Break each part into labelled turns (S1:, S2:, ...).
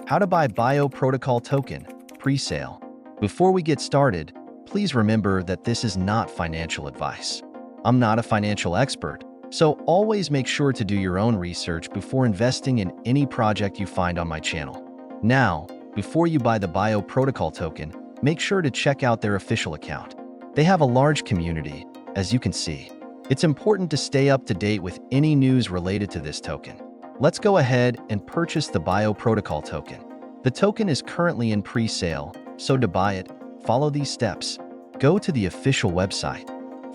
S1: How to buy Bio Protocol token, pre-sale. Before we get started, please remember that this is not financial advice. I'm not a financial expert, so always make sure to do your own research before investing in any project you find on my channel. Now, before you buy the Bio Protocol token, make sure to check out their official account. They have a large community, as you can see. It's important to stay up to date with any news related to this token. Let's go ahead and purchase the Bio Protocol token. The token is currently in pre-sale, so to buy it, follow these steps. Go to the official website.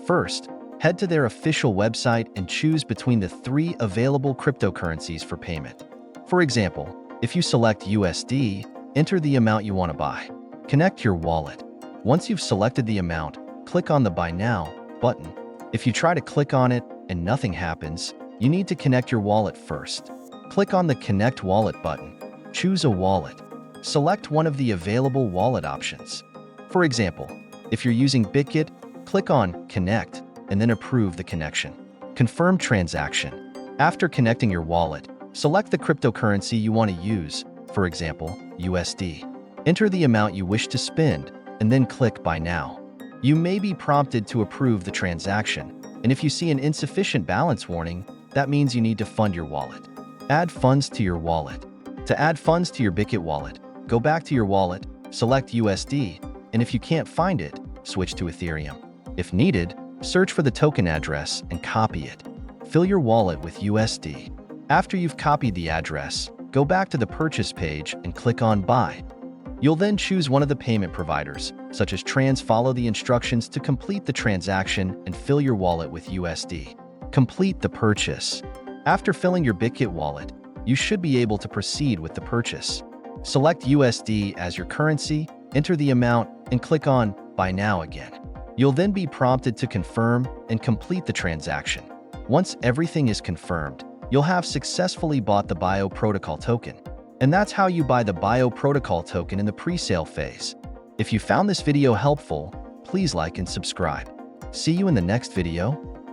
S1: First, head to their official website and choose between the 3 available cryptocurrencies for payment. For example, if you select USD, enter the amount you want to buy. Connect your wallet. Once you've selected the amount, click on the Buy Now button. If you try to click on it and nothing happens, you need to connect your wallet first. Click on the Connect Wallet button. Choose a wallet. Select one of the available wallet options. For example, if you're using Bitget, click on Connect and then approve the connection. Confirm transaction. After connecting your wallet, select the cryptocurrency you want to use, for example, USD. Enter the amount you wish to spend and then click Buy Now. You may be prompted to approve the transaction, and if you see an insufficient balance warning, that means you need to fund your wallet. Add funds to your wallet. To add funds to your Bitget wallet, go back to your wallet, select USD, and if you can't find it, switch to Ethereum. If needed, search for the token address and copy it. Fill your wallet with USD. After you've copied the address, go back to the purchase page and click on Buy. You'll then choose one of the payment providers, such as Trans. Follow the instructions to complete the transaction and fill your wallet with USD. Complete the purchase. After filling your Bitget wallet, you should be able to proceed with the purchase. Select USD as your currency, enter the amount, and click on Buy Now again. You'll then be prompted to confirm and complete the transaction. Once everything is confirmed, you'll have successfully bought the Bio Protocol token. And that's how you buy the Bio Protocol token in the pre-sale phase. If you found this video helpful, please like and subscribe. See you in the next video.